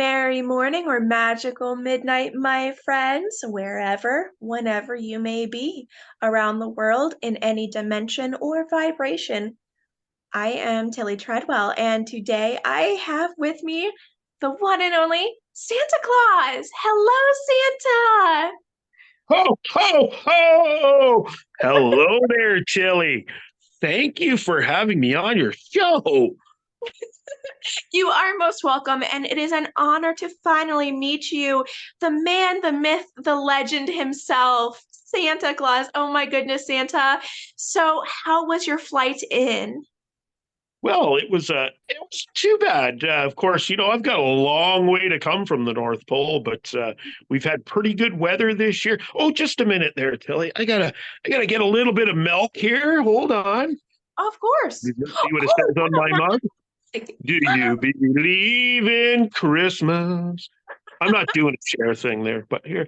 Merry morning or magical midnight, my friends, wherever, whenever you may be around the world in any dimension or vibration. I am Tillie Treadwell, and today I have with me the one and only Santa Claus. Hello, Santa. Ho, ho, ho! Hello there, Tilly. Thank you for having me on your show. You are most welcome, and it is an honor to finally meet you, the man, the myth, the legend himself, Santa Claus. Oh my goodness, Santa. So, how was your flight in? Well, it was too bad. Of course, I've got a long way to come from the North Pole, but we've had pretty good weather this year. Oh, just a minute there, Tilly. I gotta get a little bit of milk here. Hold on. Of course. You see what it Oh, says on my mug? Do you believe in Christmas? I'm not doing a share thing there, but here.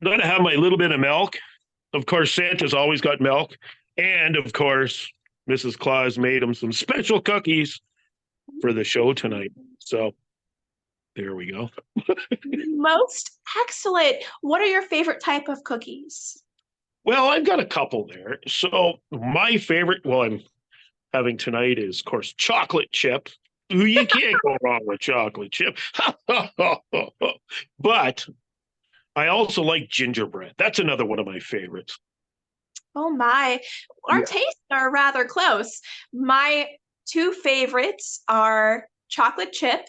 I'm gonna have my little bit of milk. Of course, Santa's always got milk. And of course, Mrs. Claus made him some special cookies for the show tonight. So there we go. most excellent. What are your favorite type of cookies? Well, I've got a couple there. So my favorite one having tonight is, of course, chocolate chip. You can't go wrong with chocolate chip. But I also like gingerbread. That's another one of my favorites. Oh my, our Yeah. tastes are rather close. My two favorites are chocolate chip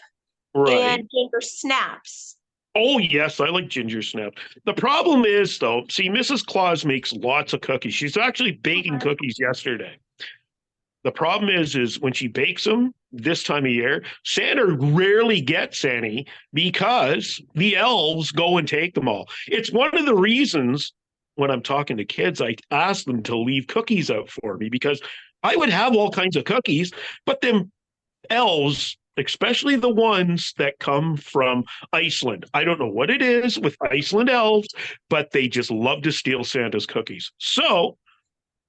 and Right. ginger snaps. Oh, yes, I like ginger snap. The problem is, though, see, Mrs. Claus makes lots of cookies. She's actually baking Uh-huh. cookies yesterday. The problem is when she bakes them this time of year, Santa rarely gets any because the elves go and take them all. It's one of the reasons when I'm talking to kids, I ask them to leave cookies out for me because I would have all kinds of cookies, but then elves, especially the ones that come from Iceland. I don't know what it is with Iceland elves, but they just love to steal Santa's cookies. So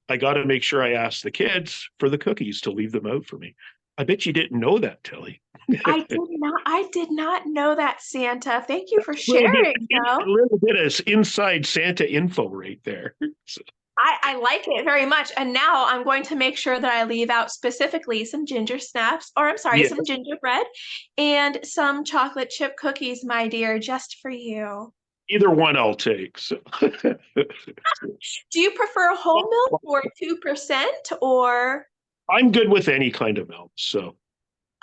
I got to make sure I ask the kids for the cookies to leave them out for me. I bet you didn't know that, Tilly. I did not know that, Santa. Thank you for A little bit, sharing, a though. little bit of inside Santa info right there. So, I like it very much. And now I'm going to make sure that I leave out specifically some ginger snaps, or I'm sorry, yeah, some gingerbread and some chocolate chip cookies, my dear, just for you. either one I'll take. So. Do you prefer whole milk or 2% or I'm good with any kind of milk. So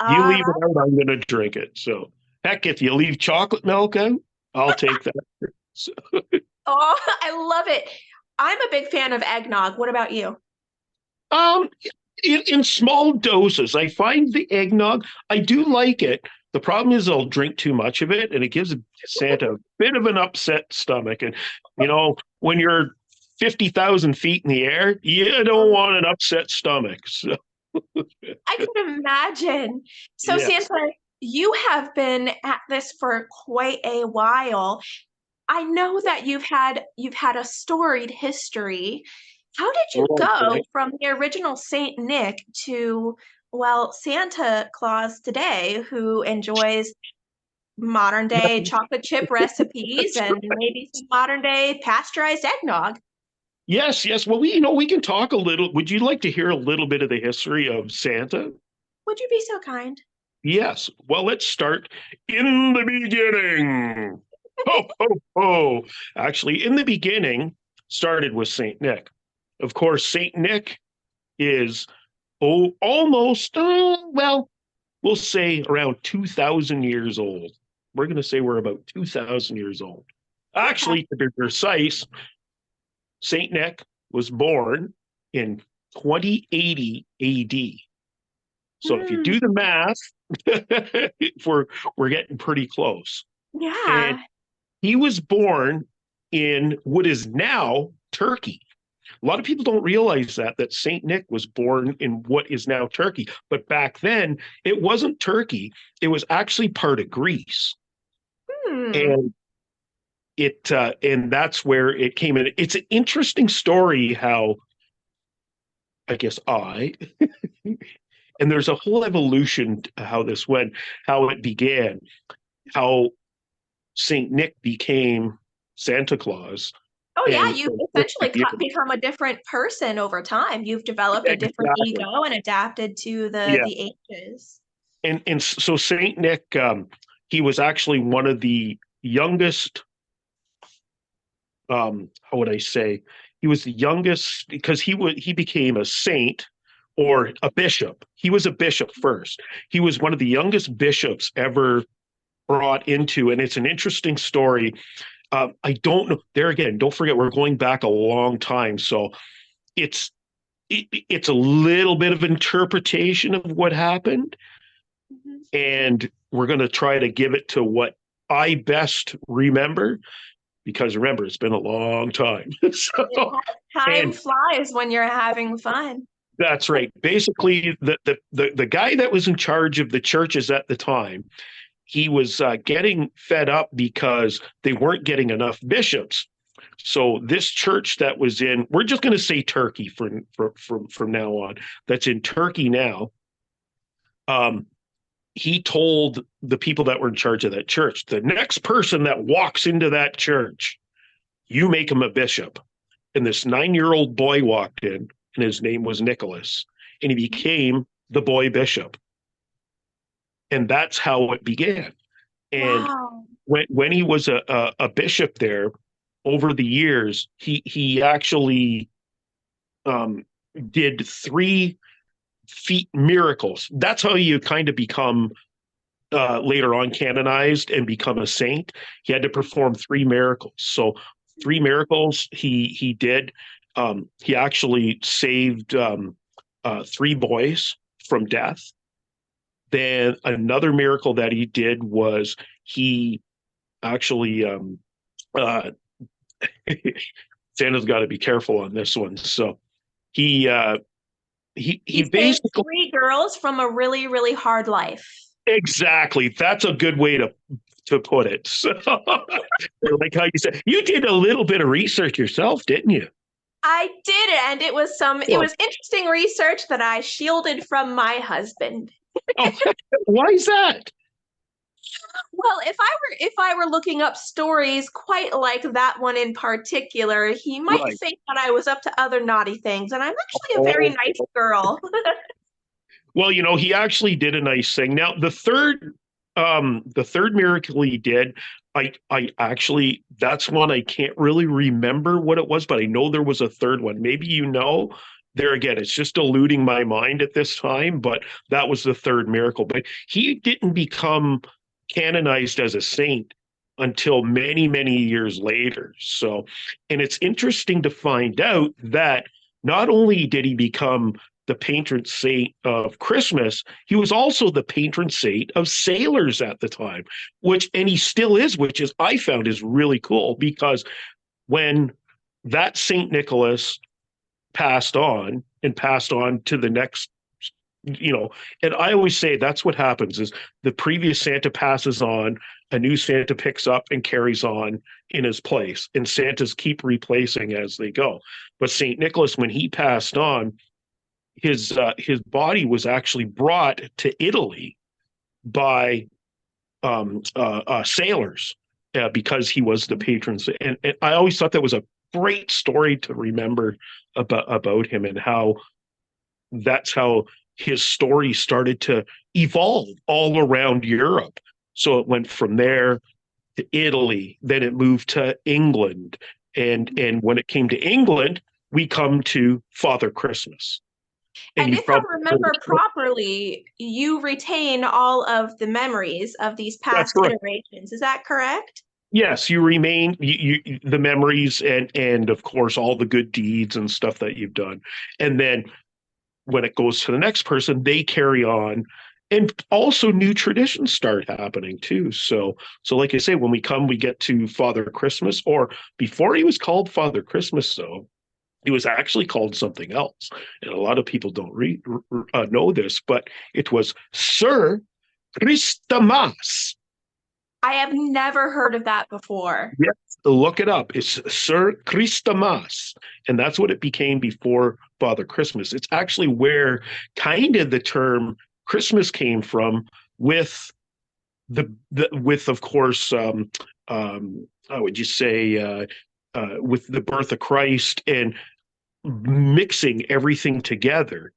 you all leave it right? out, I'm going to drink it. So heck, if you leave chocolate milk out, I'll take that. So, Oh, I love it. I'm a big fan of eggnog. What about you? um, in small doses, I find the eggnog, I do like it. The problem is I'll drink too much of it and it gives Santa a bit of an upset stomach. And, when you're 50,000 feet in the air, you don't Um, want an upset stomach. So, I can imagine. So, yes. Santa, you have been at this for quite a while. I know that you've had a storied history. How did you go Okay. from the original Saint Nick to, well, Santa Claus today, who enjoys modern day chocolate chip recipes and maybe some modern day pasteurized eggnog? Yes, yes. Well, we can talk a little. Would you like to hear a little bit of the history of Santa? Would you be so kind? Yes. Well, let's start in the beginning. Ho, ho, ho. Actually, in the beginning, started with Saint Nick. Of course, Saint Nick is almost, well, we'll say around 2,000 years old. We're going to say we're about 2,000 years old. Okay. Actually, to be precise, Saint Nick was born in 2080 AD. So if you Hmm. do the math, we're getting pretty close. And Yeah. he was born in what is now Turkey. A lot of people don't realize that Saint Nick was born in what is now Turkey, but back then it wasn't Turkey. It was actually part of Greece, Hmm. and and that's where it came in. It's an interesting story how I guess And there's a whole evolution to how this went, how it began, how Saint Nick became Santa Claus. Oh yeah, And you've essentially become a different person over time. You've developed a different exactly. ego and adapted to the Yeah. the ages. And so Saint Nick, he was actually one of the youngest, how would I say? He was the youngest because he became a saint or a bishop. He was a bishop first. He was one of the youngest bishops ever brought into, and it's an interesting story. I don't know. There again, don't forget we're going back a long time, so it's it's a little bit of interpretation of what happened, Mhm. and we're going to try to give it to what I best remember, because remember it's been a long time. So, Time and flies when you're having fun. that's right. Basically, the guy that was in charge of the churches at the time, he was getting fed up because they weren't getting enough bishops. So this church that was in, we're just going to say Turkey from now on. That's in Turkey now. Um, he told the people that were in charge of that church, the next person that walks into that church, you make him a bishop. And this 9-year-old boy walked in, and his name was Nicholas, and he became the boy bishop. And that's how it began. And Wow. when he was a bishop there, over the years, he actually um, did 3 feet miracles. That's how you kind of become later on canonized and become a saint. He had to perform 3 miracles. So 3 miracles he did. He actually saved 3 boys from death. Then another miracle that he did was he actually uh, Santa's got to be careful on this one. So he he He saved basically, 3 girls from a really, really hard life. exactly, that's a good way to put it. So, like how you said, you did a little bit of research yourself, didn't you? I did it, and it Oh, was interesting research that I shielded from my husband. oh, why is that? Well, if I were looking up stories quite like that one in particular, he might Right. think that I was up to other naughty things, and I'm actually a very Oh, nice girl. well, he actually did a nice thing. Now, the third miracle he did, I actually, that's one I can't really remember what it was, but I know there was a third one. Maybe there again, it's just eluding my mind at this time, but that was the third miracle. But he didn't become canonized as a saint until many, many years later. So, and it's interesting to find out that not only did he become the patron saint of Christmas, he was also the patron saint of sailors at the time, and he still is, which is, I found, is really cool, because when that Saint Nicholas passed on to the next, and I always say that's what happens is the previous Santa passes on, a new Santa picks up and carries on in his place, and Santas keep replacing as they go. But Saint Nicholas, when he passed on, his body was actually brought to Italy by sailors, because he was the patron. And I always thought that was a great story to remember about him, and how that's how his story started to evolve all around Europe. So it went from there to Italy, then it moved to England, and when it came to England, we come to Father Christmas. And And you've if I probably heard remember of. properly, you retain all of the memories of these That's past correct. iterations. Is that correct? Yes, you remain the memories, and of course all the good deeds and stuff that you've done. And then when it goes to the next person, they carry on, and also new traditions start happening too. So like I say, when we come, we get to Father Christmas, or before he was called Father Christmas, though, he was actually called something else. And a lot of people don't know this, but it was Sir Christmas. I have never heard of that before. Yes, look it up. It's Sir Christmas, and that's what it became before Father Christmas. It's actually where kind of the term Christmas came from, with the with of course how would you say with the birth of Christ and mixing everything together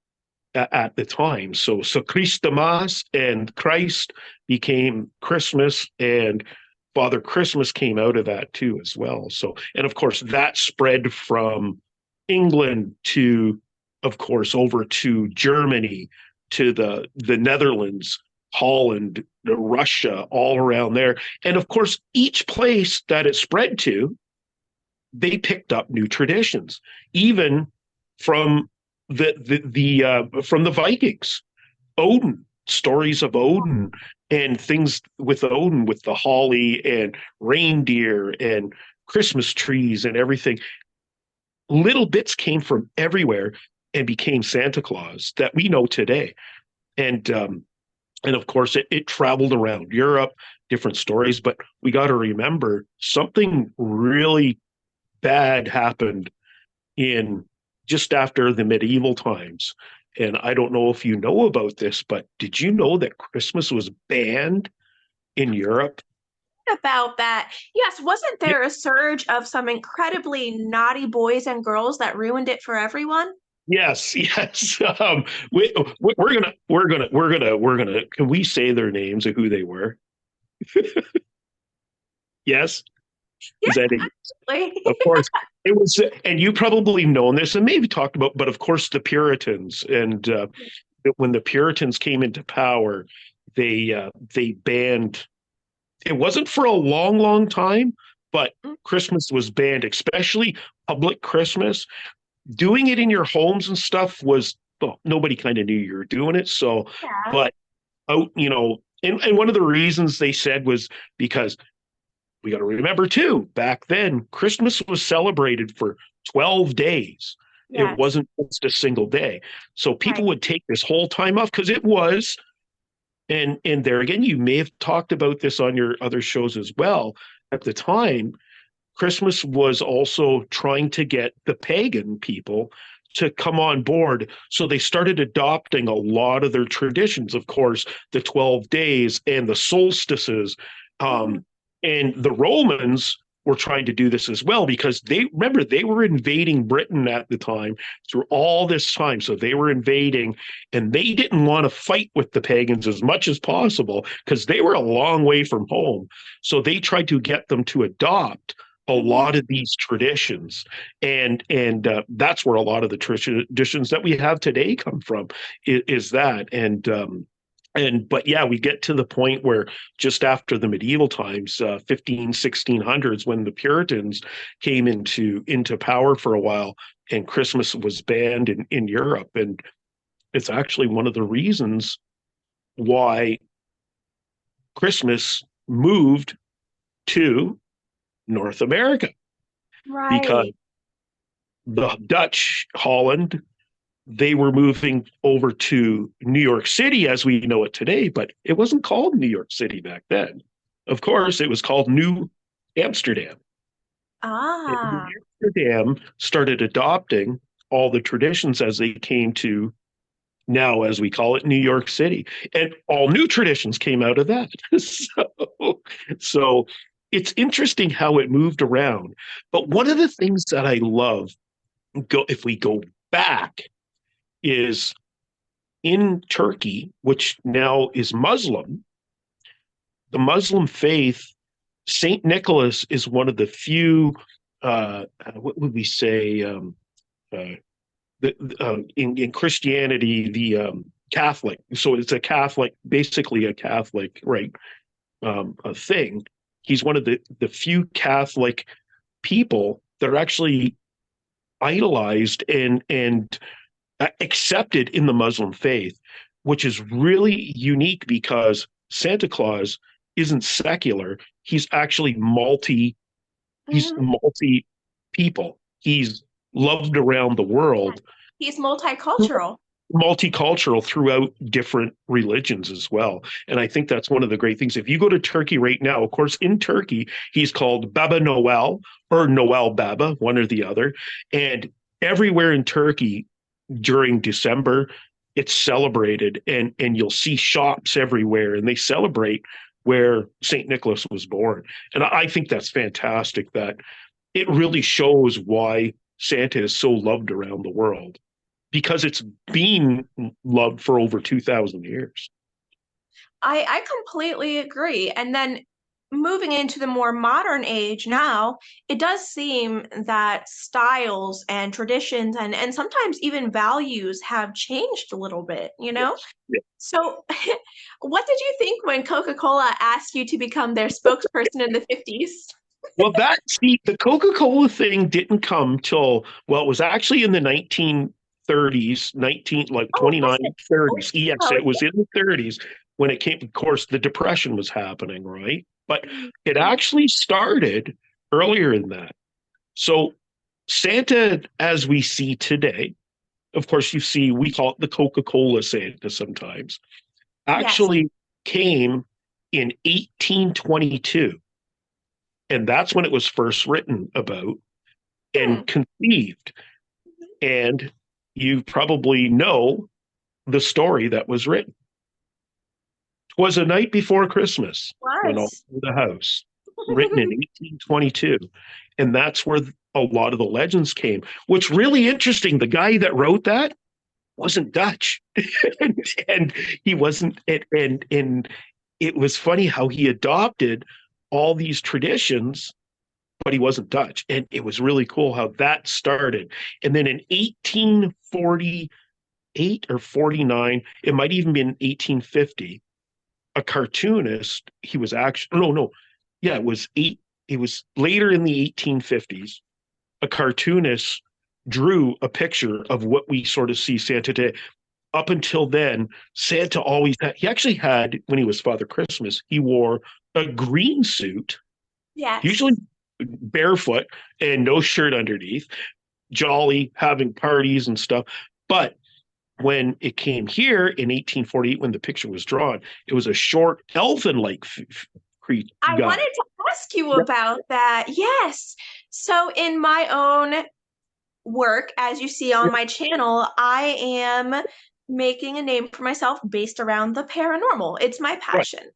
at the time. So Christmas and Christ became Christmas, and Father Christmas came out of that too as well. So, and of course that spread from England to, of course, over to Germany, to the Netherlands, Holland, Russia, all around there. And of course, each place that it spread to, they picked up new traditions, even from from the Vikings. Odin, stories of Odin and things with Odin, with the holly and reindeer and Christmas trees and everything. Little bits came from everywhere and became Santa Claus that we know today. And of course, it traveled around Europe, different stories. But we got to remember, something really bad happened in just after the medieval times. And I don't know if you know about this, but did you know that Christmas was banned in Europe? About that. Yes, wasn't there a surge of some incredibly naughty boys and girls that ruined it for everyone? Yes, yes. We're gonna. Can we say their names of who they were? Yes. Yeah, Is that it? actually. Of course, it was, and you probably known this and maybe talked about, but of course, the Puritans. And when the Puritans came into power, they banned. It wasn't for a long, long time, but Christmas was banned, especially public Christmas. Doing it in your homes and stuff was, well, nobody kind of knew you were doing it. So, Yeah. but out, and one of the reasons they said was because we got to remember too, back then, Christmas was celebrated for 12 days. It Yes. wasn't just a single day. So people Right. would take this whole time off because it was, and there again, you may have talked about this on your other shows as well. At the time, Christmas was also trying to get the pagan people to come on board. So they started adopting a lot of their traditions, of course, the 12 days and the solstices. Mhm. Um, and the Romans were trying to do this as well, because they, remember, they were invading Britain at the time through all this time. So they were invading, and they didn't want to fight with the pagans as much as possible because they were a long way from home. So they tried to get them to adopt a Mhm. lot of these traditions, and that's where a lot of the traditions that we have today come from, is that. And but yeah, we get to the point where just after the medieval times, 15 1600s, when the Puritans came into power for a while, and Christmas was banned in Europe. And it's actually one of the reasons why Christmas moved to North America, because Right. the Dutch, Holland, they were moving over to New York City as we know it today, but it wasn't called New York City back then. Of course, it was called New Amsterdam. And New Ah. Amsterdam started adopting all the traditions as they came to, now, as we call it, New York City. And all new traditions came out of that. So it's interesting how it moved around. But one of the things that I love, if we go back, is in Turkey, which now is Muslim, the Muslim faith, Saint Nicholas is one of the few. What would we say? Uh, in Christianity, the Catholic. So it's a Catholic, basically a Catholic, right? A thing. He's one of the few Catholic people that are actually idolized and accepted in the Muslim faith, which is really unique because Santa Claus isn't secular. He's actually he's Mhm. multi people. He's loved around the world. He's multicultural. multicultural throughout different religions as well. And I think that's one of the great things. If you go to Turkey right now, of course, in Turkey, he's called Baba Noel or Noel Baba, one or the other. And everywhere in Turkey during December, it's celebrated, and you'll see shops everywhere, and they celebrate where St. Nicholas was born. And I think that's fantastic, that it really shows why Santa is so loved around the world, because it's been loved for over 2,000 years. I completely agree. And then moving into the more modern age now, it does seem that styles and traditions and sometimes even values have changed a little bit, you know? Yes. Yeah. So, what did you think when Coca-Cola asked you to become their spokesperson in the 50s? Well, the Coca-Cola thing didn't come till, well, it was actually in the 1930s, 19, like Oh, was 29, it? 30s. Yes, Oh, it was in the 30s when it came. Of course, the Depression was happening, right? But it yeah. actually started earlier than that. So Santa, as we see today, of course, you see, we call it the Coca-Cola Santa sometimes, Yes. actually came in 1822. And that's when it was first written about Hmm. and conceived. And you probably know the story that was written. Was a night before Christmas when all Was. through the house, written in 1822. And that's where a lot of the legends came. What's really interesting, the guy that wrote that wasn't Dutch. and he wasn't, and it was funny how he adopted all these traditions, but he wasn't Dutch. And it was really cool how that started. And then in 1848 or 49, it might even be in 1850, a cartoonist, he was actually, no, no, yeah, it was later in the 1850s, a cartoonist drew a picture of what we sort of see Santa today. Up until then, Santa always had, he actually had, when he was Father Christmas, he wore a green suit, usually Yes. barefoot and no shirt underneath, jolly, having parties and stuff. But when it came here in 1848, when the picture was drawn, it was a short, elfin-like I guy. wanted to ask you Yeah, about that. Yes. So, in my own work, as you see on yeah, my channel, I am making a name for myself based around the paranormal. It's my right. passion.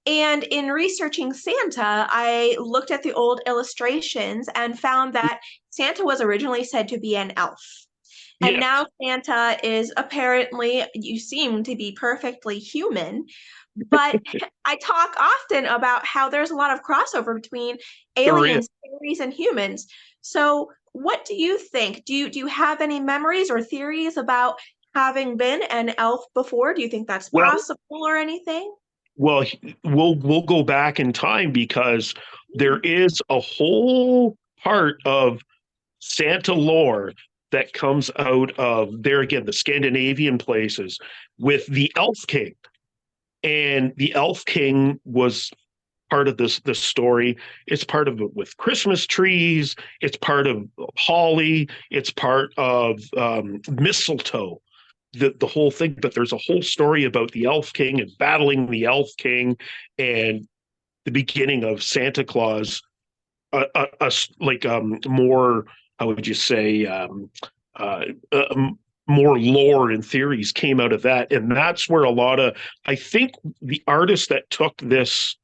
And in researching Santa, I looked at the old illustrations and found that Santa was originally said to be an elf. And Yes, now Santa is apparently, you seem to be perfectly human. But I talk often about how there's a lot of crossover between there is. aliens, fairies, and humans. So, what do you think? Do you have any memories or theories about having been an elf before? Do you think that's Well, possible or anything? well, we'll go back in time because there is a whole part of Santa lore that comes out of there again, the Scandinavian places with the Elf King. And the Elf King was part of this story. It's part of it with Christmas trees. It's part of holly. It's part of mistletoe. The whole thing, but there's a whole story about the Elf King and battling the Elf King, and the beginning of Santa Claus. Like more, how would you say, uh, more lore and theories came out of that, and that's where a lot of, I think, the artist that took this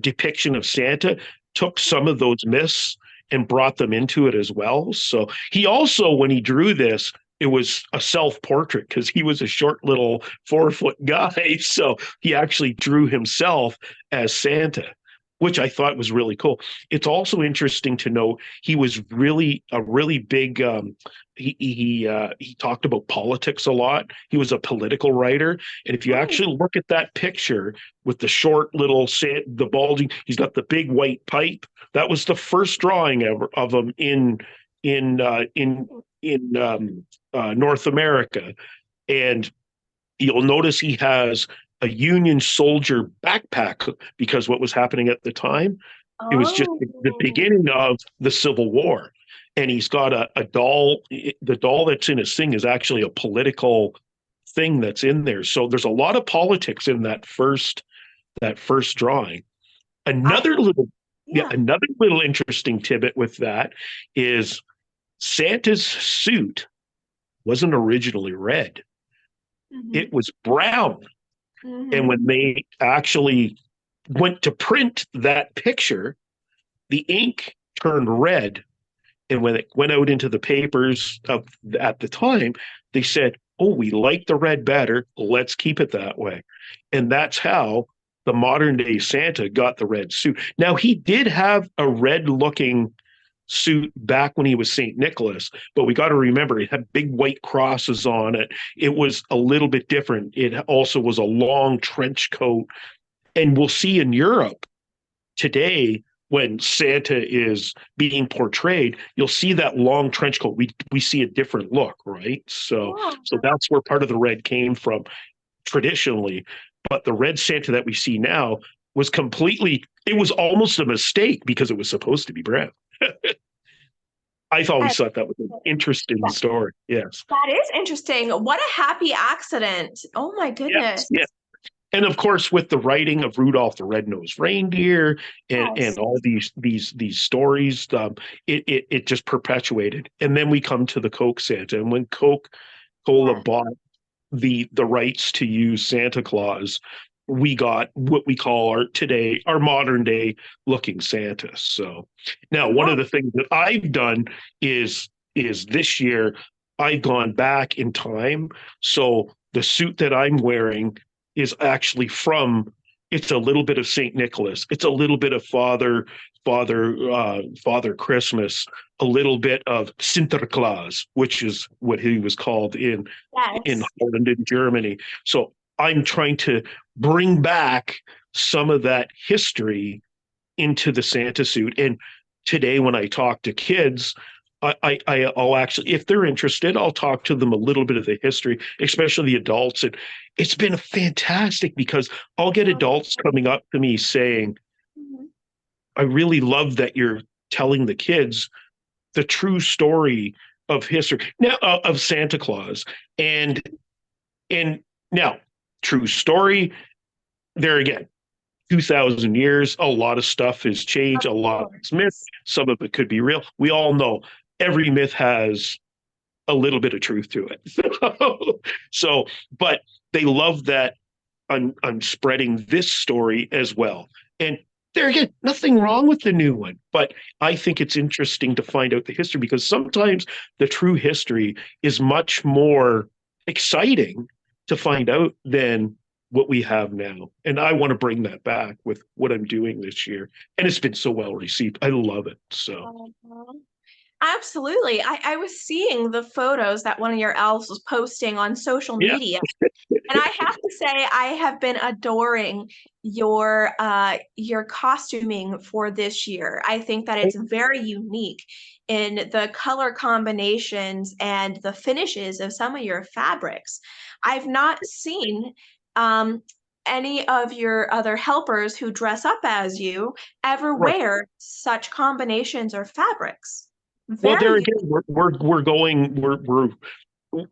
depiction of Santa took some of those myths and brought them into it as well. So he also, when he drew this, it was a self-portrait because he was a short little 4 foot guy. So he actually drew himself as Santa, which I thought was really cool. It's also interesting to know he was really a really big. He talked about politics a lot. He was a political writer, and if you Oh, actually look at that picture with the short little the balding, he's got the big white pipe. That was the first drawing ever of him in uh, in in North America, and you'll notice he has a Union soldier backpack because what was happening at the time, it was just the oh, beginning of the Civil War. and he's got a doll. The doll that's in his thing is actually a political thing that's in there. So there's a lot of politics in that first drawing. I Another little Yeah, yeah. another little interesting tidbit with that is Santa's suit wasn't originally red. Hmm. It was brown. And Hmm. when they actually went to print that picture, the ink turned red. And when it went out into the papers at the time, they said, "Oh, we like the red better. Let's keep it that way." And that's how the modern day Santa got the red suit. Now, he did have a red looking suit back when he was St. Nicholas, but we got to remember it had big white crosses on it. It was a little bit different. It also was a long trench coat. And we'll see in Europe today when Santa is being portrayed, you'll see that long trench coat. We see a different look, right? So Yeah. that's where part of the red came from traditionally. But the red Santa that we see now was completely, it was almost a mistake because it was supposed to be brown. I always thought that was an interesting story. Yes. That is interesting. What a happy accident. Oh my Yes. goodness. Yeah. And of course, with the writing of Rudolph the Red-Nosed Reindeer and Yes. all these stories, it just perpetuated. And then we come to the Coke Santa, and when Coca-Cola Yeah. bought the rights to use Santa Claus, we got what we call our modern day looking Santa. So now one Yeah. of the things that I've done is this year I've gone back in time. So the suit that I'm wearing is actually from, it's a little bit of Saint Nicholas. It's a little bit of Father Christmas, a little bit of Santa Claus, which is what he was called in Yes. Holland and Germany. So I'm trying to bring back some of that history into the Santa suit. And today, when I talk to kids, I'll actually, if they're interested, I'll talk to them a little bit of the history, especially the adults. And it's been fantastic because I'll get adults coming up to me saying, Mhm. "I really love that you're telling the kids the true story of history now of Santa Claus." And now, true story. There again, 2,000 years, a lot of stuff has changed. Of A lot of it's myth. course. Some of it could be real. We all know every myth has a little bit of truth to it. So, but they love that I'm spreading this story as well. And there again, nothing wrong with the new one, but I think it's interesting to find out the history because sometimes the true history is much more exciting to find out than what we have now. And I want to bring that back with what I'm doing this year. And it's been so well received. I love it. So, Uh-huh. Absolutely. I was seeing the photos that one of your elves was posting on social yeah. media. And I have to say, I have been adoring your costuming for this year. I think that it's very unique in the color combinations and the finishes of some of your fabrics. I've not seen um, any of your other helpers who dress up as you ever Right. wear such combinations or fabrics. Well, Very there unique. again, we're going, we're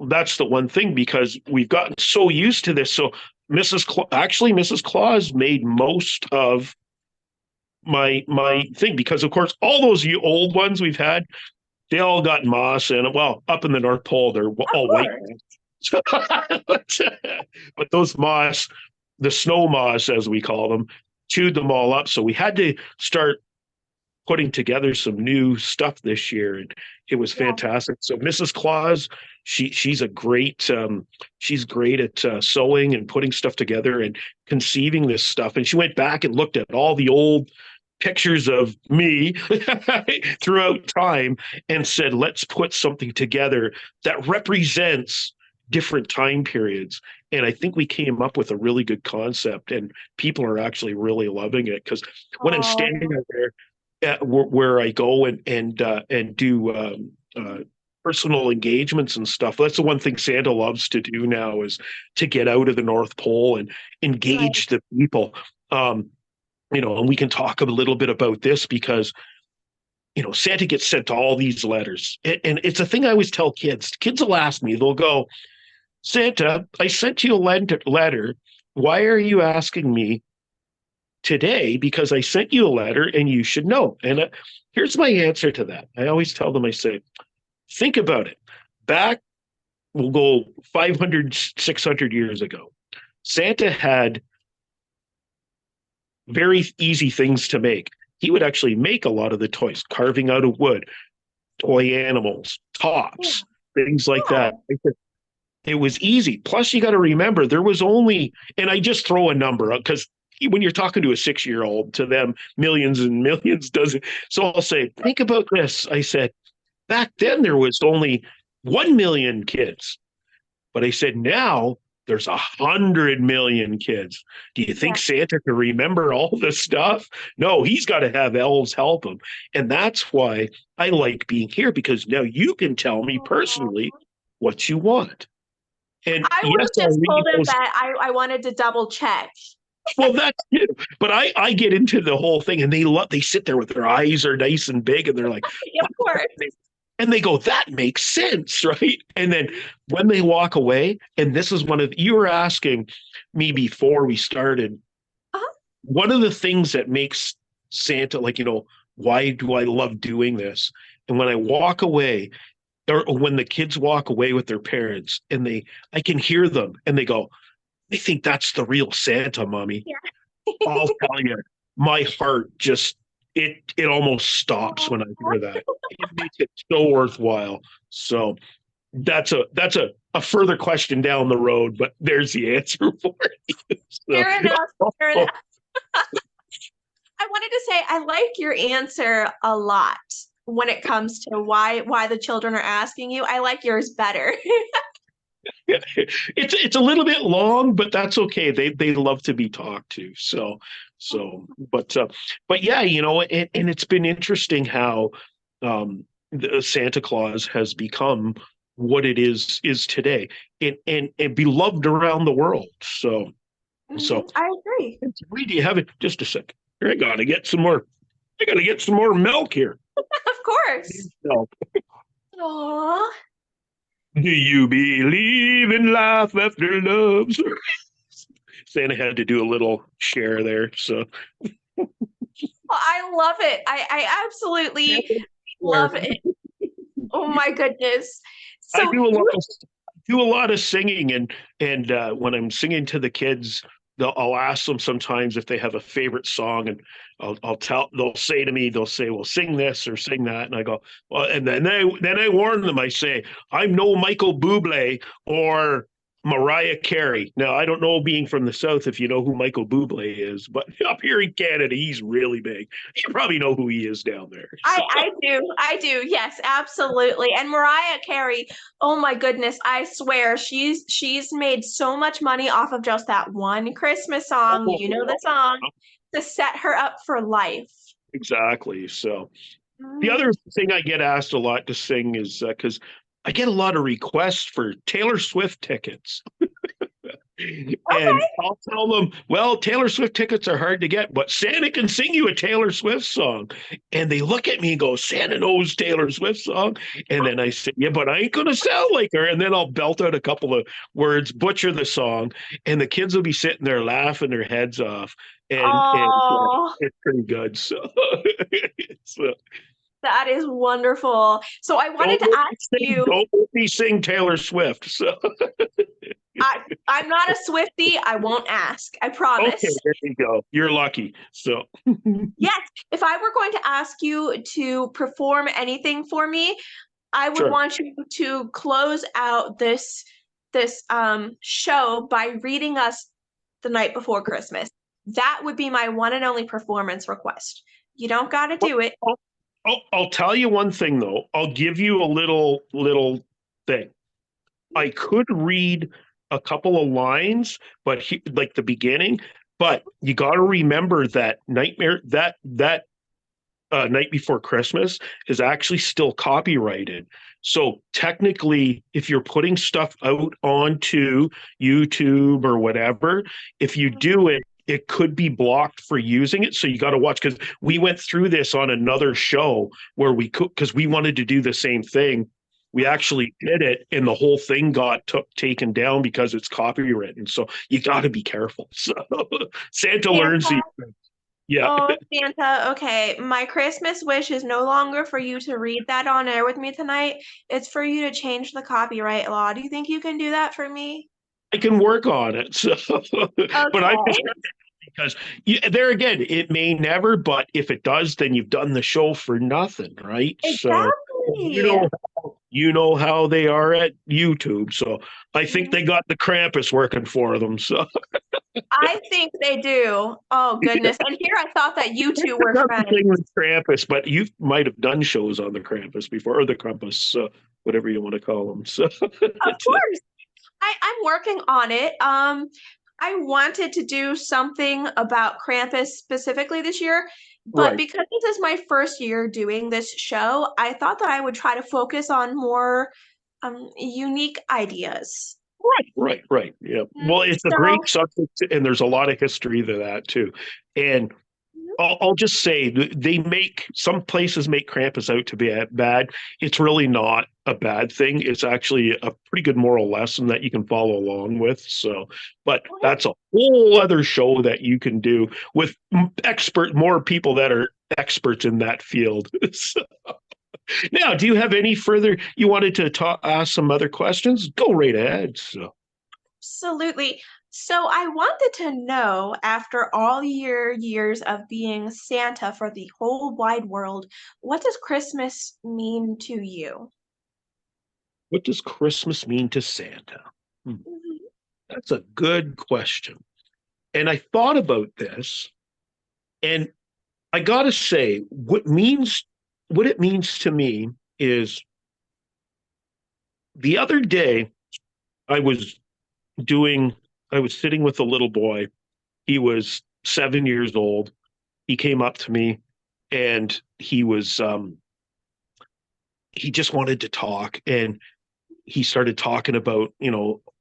that's the one thing because we've gotten so used to this. So Mrs. Claus made most of my thing because of course all those old ones we've had, they all got moss and well, up in the North Pole they're Of all white course. moss. But those moss, the snow moss as we call them, chewed them all up. So we had to start putting together some new stuff this year, and it was Yeah. fantastic. So Mrs. Claus, she's a great she's great at sewing and putting stuff together and conceiving this stuff. And she went back and looked at all the old pictures of me throughout time and said, let's put something together that represents different time periods. And I think we came up with a really good concept, and people are actually really loving it because when I'm standing Oh, out there where I go and do personal engagements and stuff. That's the one thing Santa loves to do now is to get out of the North Pole and right. engage the people. And we can talk a little bit about this because Santa gets sent all these letters. And it's a thing I always tell kids. Kids will ask me, they'll go, Santa, I sent you a letter. Why are you asking me today? Because I sent you a letter and you should know. And here's my answer to that. I always tell them, I say, think about it. Back, we'll go 500, 600 years ago. Santa had very easy things to make. He would actually make a lot of the toys, carving out of wood, toy animals, tops, things like that. It was easy. Plus, you got to remember there was only, and I just throw a number because when you're talking to a 6-year-old, to them, millions and millions doesn't. So I'll say, think about this. I said, back then there was only 1 million kids. But I said, now there's 100 million kids. Do you think Santa can remember all this stuff? No, he's got to have elves help him. And that's why I like being here, because now you can tell me personally what you want. And I would have just told him that I wanted to double check. Well, that's it. But I get into the whole thing, and they sit there with their eyes are nice and big, and they're like, of course. And they go, that makes sense, right? And then when they walk away, and this is you were asking me before we started, one of the things that makes Santa, why do I love doing this? And when I walk away, or when the kids walk away with their parents, and I can hear them, and they go, I think that's the real Santa, Mommy. Yeah. I'll tell you, my heart just, it almost stops when I hear that. It makes it so worthwhile. So that's a further question down the road, but there's the answer for you. So, fair enough. I wanted to say I like your answer a lot when it comes to why the children are asking you. I like yours better. It's a little bit long, but that's okay. They love to be talked to. But yeah, and it's been interesting how the Santa Claus has become what it is today, and beloved around the world. So I agree. Do you have it? Just a second. I gotta get some more milk here. Of course. Aww. Do you believe in life after love? Santa had to do a little share there. So I love it. I absolutely love it. Oh my goodness. So I do a lot of singing, and when I'm singing to the kids, I'll ask them sometimes if they have a favorite song, and they'll say, well, sing this or sing that. And I go, well, and then I warn them, I say, I'm no Michael Bublé or Mariah Carey. Now, I don't know, being from the South, if you know who Michael Bublé is, but up here in Canada, he's really big. You probably know who he is down there. So. I do. Yes, absolutely. And Mariah Carey, oh my goodness, I swear she's made so much money off of just that one Christmas song. You know the song, to set her up for life. Exactly. So the other thing I get asked a lot to sing is because I get a lot of requests for Taylor Swift tickets. And I'll tell them, well, Taylor Swift tickets are hard to get, but Santa can sing you a Taylor Swift song. And they look at me and go, Santa knows Taylor Swift song. And then I say, yeah, but I ain't going to sound like her. And then I'll belt out a couple of words, butcher the song. And the kids will be sitting there laughing their heads off. And it's pretty good. So, that is wonderful. So I wanted to ask you. Don't be sing Taylor Swift. So I'm not a Swiftie. I won't ask. I promise. Okay, there you go. You're lucky. So yes, if I were going to ask you to perform anything for me, I would want you to close out this show by reading us The Night Before Christmas. That would be my one and only performance request. You don't got to do it. I'll tell you one thing, though. I'll give you a little thing. I could read a couple of lines, but like the beginning. But you got to remember that Night Before Christmas is actually still copyrighted. So technically, if you're putting stuff out onto YouTube or whatever, if you do it it could be blocked for using it. So you got to watch, because we went through this on another show where we could, because we wanted to do the same thing. We actually did it, and the whole thing got taken down because it's copywritten. So you got to be careful. So Santa learns Santa. these things. Yeah. Oh, Santa. Okay, my Christmas wish is no longer for you to read that on air with me tonight. It's for you to change the copyright law. Do you think you can do that for me? I can work on it. So, but I just, Okay. because there again, it may never, but if it does, then you've done the show for nothing, right? So Exactly. you know how they are at YouTube. So I think Mhm. they got the Krampus working for them. So I think they do. Oh, goodness. And here I thought that you two were that's the friends. thing with Krampus, but you might have done shows on the Krampus before, or the Krampus, whatever you want to call them. So Of course. I'm working on it. I wanted to do something about Krampus specifically this year, but right, because this is my first year doing this show, I thought that I would try to focus on more unique ideas. right. Yeah. Well, it's a great So, subject, and there's a lot of history to that too. And I'll just say they make some places make Krampus out to be bad. It's really not a bad thing. It's actually a pretty good moral lesson that you can follow along with. So, but that's a whole other show that you can do with more people that are experts in that field. So, now, do you have any further? You wanted to ask some other questions? Go right ahead. So. absolutely. So I wanted to know, after all your years of being Santa for the whole wide world, what does Christmas mean to you? What does Christmas mean to Santa? Hmm, Mhm. that's a good question. And I thought about this, and I gotta say, what it means to me is the other day I was doing I was sitting with a little boy. He was 7 years old. He came up to me, and he just wanted to talk, and he started talking about,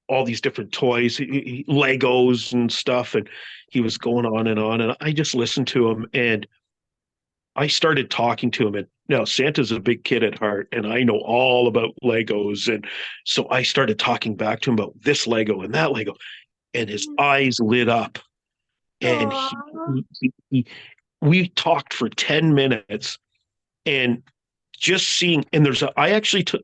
all these different toys, Legos and stuff, and he was going on and on, and I just listened to him, and I started talking to him. And now Santa's a big kid at heart, and I know all about Legos, and so I started talking back to him about this Lego and that Lego, and his eyes lit up, and Aw. we talked for 10 minutes, and just seeing, and I actually took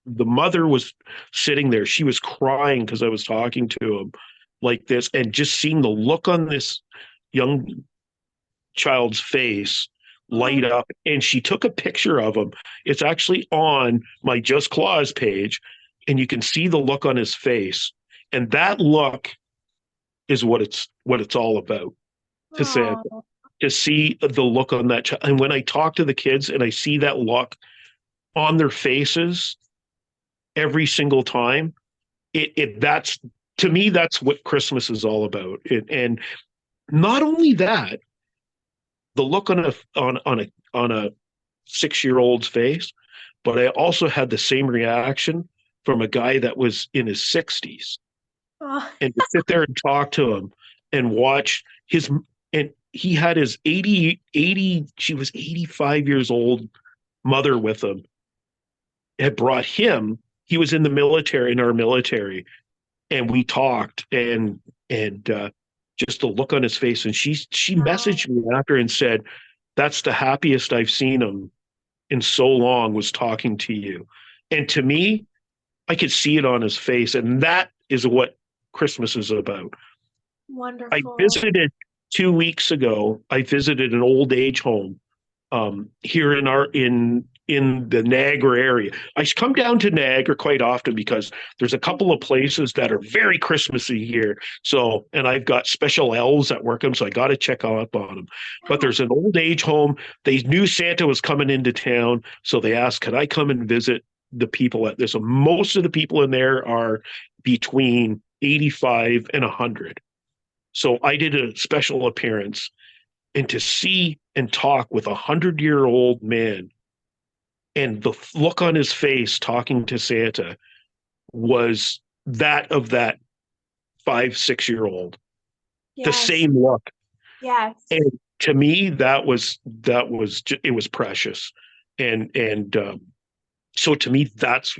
the mother was sitting there. She was crying because I was talking to him like this, and just seeing the look on this young child's face light up. And she took a picture of him. It's actually on my Just Claus page, and you can see the look on his face. And that look is what it's all about to Santa. Oh, To see the look on that child. And when I talk to the kids and I see that look on their faces every single time, that's, to me, that's what Christmas is all about. And not only that, the look on a 6 year old's face, but I also had the same reaction from a guy that was in his 60s, oh, and to sit there and talk to him and watch his, and he had his 80, she was 85 years old mother with him, had brought him. He was in the military, in our military, and we talked, and just the look on his face. And she wow. messaged me after and said, "That's the happiest I've seen him in so long, was talking to you." And to me, I could see it on his face, and that is what Christmas is about. I Wonderful. visited 2 weeks ago. I visited an old age home here in the Niagara area. I come down to Niagara quite often because there's a couple of places that are very Christmassy here. So, and I've got special elves that work them, so I got to check up on them. But Wow. there's an old age home. They knew Santa was coming into town, so they asked, "Could I come and visit the people at this?" So most of the people in there are between 85 and 100. So I did a special appearance, and to see and talk with 100-year-old man, and the look on his face talking to Santa, was that of that 5, 6 year old. the Yes. same look. Yes. And to me, it was precious. And so to me, that's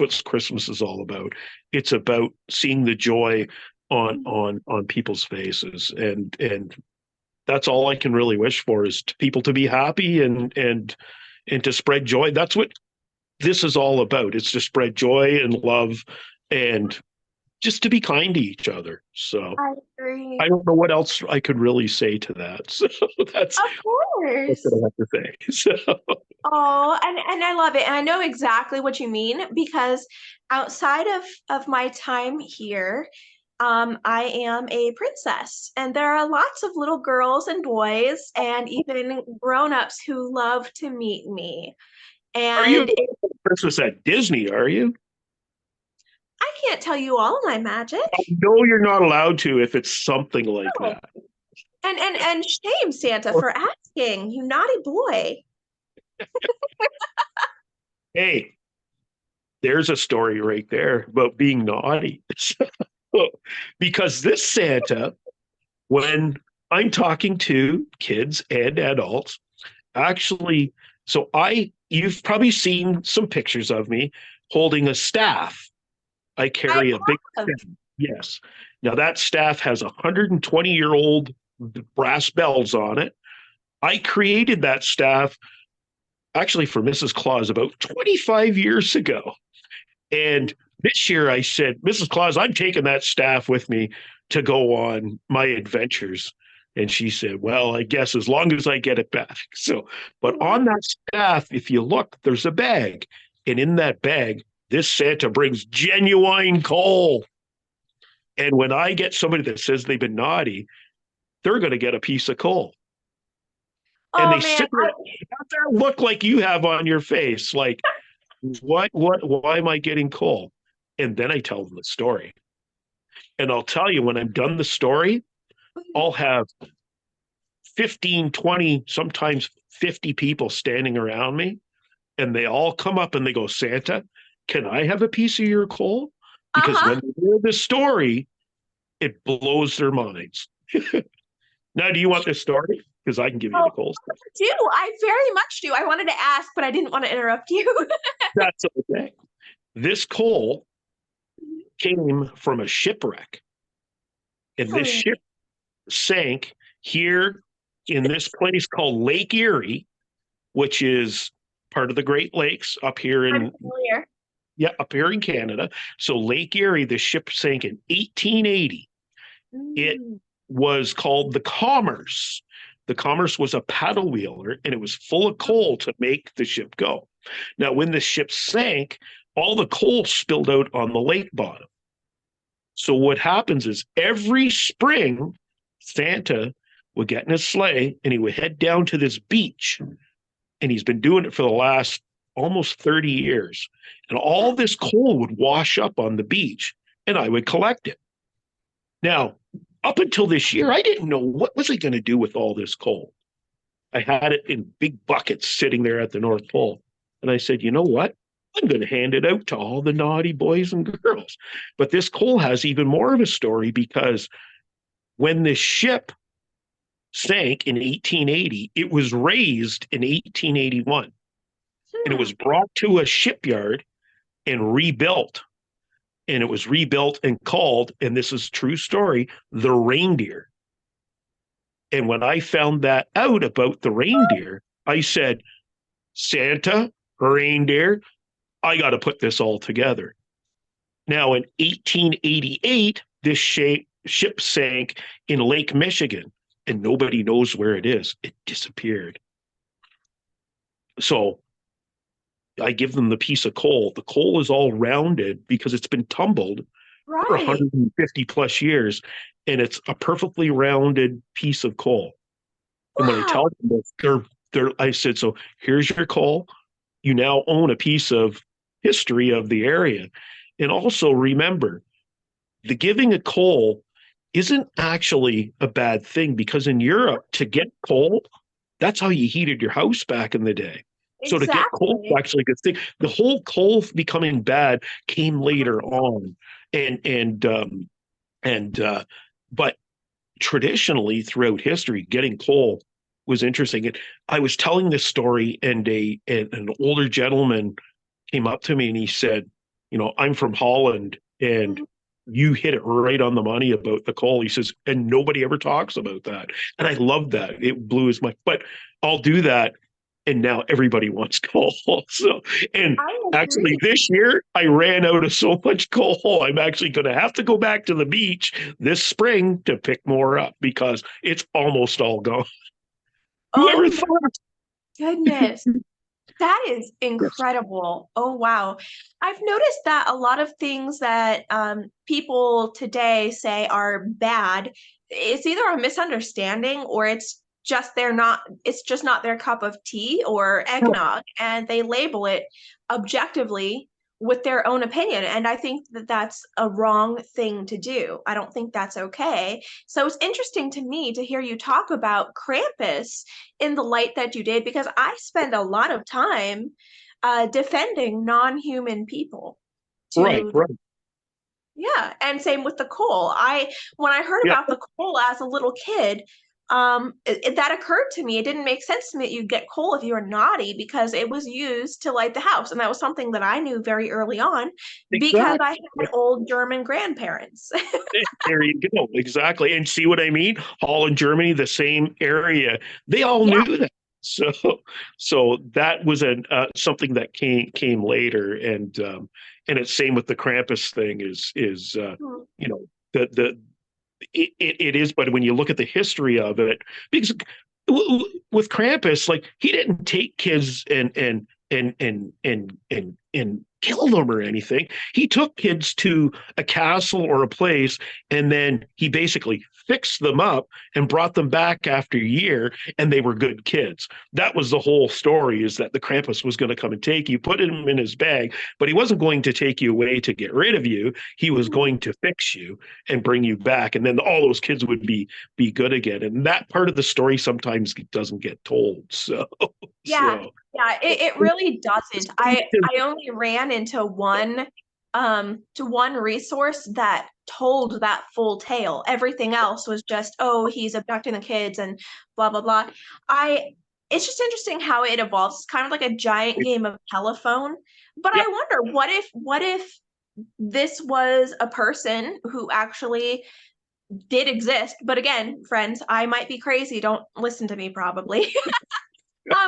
what Christmas is all about. It's about seeing the joy on people's faces, and that's all I can really wish for is people to be happy and to spread joy. That's what this is all about. It's to spread joy and love and just to be kind to each other. So I I agree. don't know what else I could really say to that. So that's Of what I course. have to say. So Oh, and I love it. And I know exactly what you mean because outside of my time here, I am a princess, and there are lots of little girls and boys and even grown-ups who love to meet me. are you And Christmas at Disney, are you? I can't tell you all of my magic. No, you're not allowed to if it's something like No. that. And shame, Santa, for asking, you naughty boy. Hey, there's a story right there about being naughty. Because this Santa, when I'm talking to kids and adults, actually, you've probably seen some pictures of me holding a staff. I I carry a big have. staff. Yes. Now that staff has 120-year-old brass bells on it. I created that staff actually for Mrs. Claus about 25 years ago. And this year I said, Mrs. Claus, I'm taking that staff with me to go on my adventures. And she said, well, I guess as long as I get it back. So, but on that staff, if you look, there's a bag. And in that bag, this Santa brings genuine coal. And when I get somebody that says they've been naughty, they're going to get a piece of coal. And Oh they man, sit there, have that look like you have on your face, like, why am I getting coal? And then I tell them the story. And I'll tell you, when I'm done the story, I'll have 15, 20, sometimes 50 people standing around me. And they all come up and they go, Santa, can I have a piece of your coal? Because uh-huh. when they hear the story, it blows their minds. Now, do you want this story? Because I can give you Oh, the coal story. I do. I very much do. I wanted to ask, but I didn't want to interrupt you. That's okay. This coal came from a shipwreck. And this Really? ship sank here in this place called Lake Erie, which is part of the Great Lakes up here I'm in familiar. up here in Canada. So Lake Erie, the ship sank in 1880. It Mm. was called the Commerce. The Commerce was a paddle wheeler and it was full of coal to make the ship go. Now, when the ship sank, all the coal spilled out on the lake bottom. So what happens is every spring, Santa would get in his sleigh and he would head down to this beach. And he's been doing it for the last almost 30 years. And all this coal would wash up on the beach and I would collect it. Now, up until this year, I didn't know what was I going to do with all this coal. I had it in big buckets sitting there at the North Pole. And I said, you know what? I'm going to hand it out to all the naughty boys and girls. But this coal has even more of a story because when this ship sank in 1880, it was raised in 1881 and it Hmm. was brought to a shipyard and rebuilt. And it was rebuilt and called, and this is true story, the reindeer. And when I found that out about the reindeer, I said, Santa, reindeer, I got to put this all together. Now, in 1888, this ship sank in Lake Michigan, and nobody knows where it is. It disappeared. So I give them the piece of coal. The coal is all rounded because it's been tumbled for Right. 150 plus years, and it's a perfectly rounded piece of coal. And when I Wow. tell them this, I said, so here's your coal. You now own a piece of history of the area. And also remember, the giving a coal isn't actually a bad thing because in Europe, to get coal, that's how you heated your house back in the day. So to get coal is Exactly. actually a good thing. The whole coal becoming bad came later on, and and but traditionally throughout history, getting coal was interesting. And I was telling this story, and an older gentleman came up to me and he said, I'm from Holland, and Mhm. you hit it right on the money about the coal. He says, and nobody ever talks about that. And I loved that. It blew his mind. But I'll do that. And now everybody wants coal. So, and I actually agree. this year I ran out of so much coal. I'm actually going to have to go back to the beach this spring to pick more up because it's almost all gone. Oh Whoever my thought? goodness. That is Yes. incredible. Oh, wow. I've noticed that a lot of things that people today say are bad, it's either a misunderstanding or it's just not their cup of tea or eggnog, and they label it objectively with their own opinion. And I think that that's a wrong thing to do. I don't think that's okay. So it's interesting to me to hear you talk about Krampus in the light that you did, because I spend a lot of time defending non-human people Right, to, right. yeah, and same with the coal. When I heard Yeah, about the coal as a little kid, that occurred to me. It didn't make sense to me that you'd get coal if you were naughty, because it was used to light the house, and that was something that I knew very early on because I exactly. had old German grandparents. There you go. Exactly. And see what I mean? Holland, Germany, the same area. They all Yeah. knew that. So, so that was something that came later, and it's same with the Krampus thing. Mhm. You know the it is, but when you look at the history of it, because with Krampus, like he didn't take kids and kill them or anything. He took kids to a castle or a place, and then he basically fixed them up and brought them back after a year, and they were good kids. That was the whole story: is that the Krampus was going to come and take you, put him in his bag, but he wasn't going to take you away to get rid of you. He was going to fix you and bring you back, and then all those kids would be good again. And that part of the story sometimes doesn't get told. So, Yeah, so yeah, it really doesn't. I only ran into one resource that told that full tale. Everything else was just, oh, he's abducting the kids and blah blah blah. I It's just interesting how it evolves. It's kind of like a giant game of telephone. But I yep. wonder, what if this was a person who actually did exist? But again, friends, I might be crazy. Don't listen to me probably.